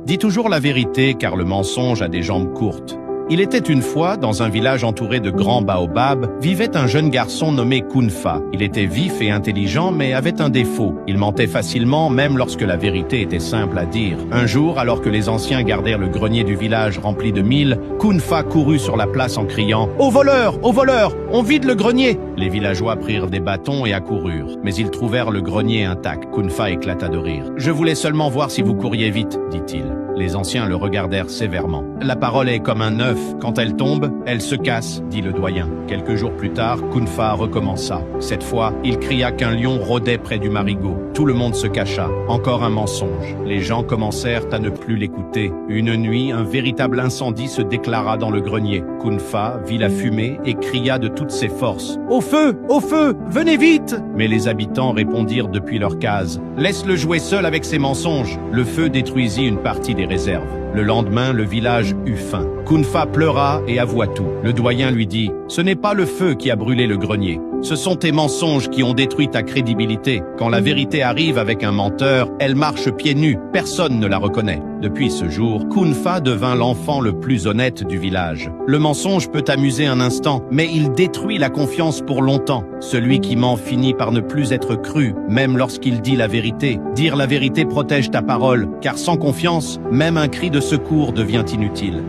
Dis toujours la vérité car le mensonge a des jambes courtes. Il était une fois, dans un village entouré de grands baobabs, vivait un jeune garçon nommé Kunfa. Il était vif et intelligent, mais avait un défaut. Il mentait facilement, même lorsque la vérité était simple à dire. Un jour, alors que les anciens gardèrent le grenier du village rempli de mille, Kunfa courut sur la place en criant « Au voleur! Au voleur! On vide le grenier !» Les villageois prirent des bâtons et accoururent. Mais ils trouvèrent le grenier intact. Kunfa éclata de rire. « Je voulais seulement voir si vous couriez vite, dit-il. » Les anciens le regardèrent sévèrement. « La parole est comme un œuf. Quand elle tombe, elle se casse, dit le doyen. » Quelques jours plus tard, Kunfa recommença. Cette fois, il cria qu'un lion rôdait près du marigot. Tout le monde se cacha. Encore un mensonge. Les gens commencèrent à ne plus l'écouter. Une nuit, un véritable incendie se déclara dans le grenier. Kunfa vit la fumée et cria de toutes ses forces. « Au feu! Au feu! Venez vite !» Mais les habitants répondirent depuis leur case. « Laisse-le jouer seul avec ses mensonges. » Le feu détruisit une partie des réserves. Le lendemain, le village eut faim. Kunfa pleura et avoua tout. Le doyen lui dit « Ce n'est pas le feu qui a brûlé le grenier. Ce sont tes mensonges qui ont détruit ta crédibilité. Quand la vérité arrive avec un menteur, elle marche pieds nus. Personne ne la reconnaît. » Depuis ce jour, Kunfa devint l'enfant le plus honnête du village. Le mensonge peut amuser un instant, mais il détruit la confiance pour longtemps. Celui qui ment finit par ne plus être cru, même lorsqu'il dit la vérité. Dire la vérité protège ta parole, car sans confiance, même un cri de secours devient inutile.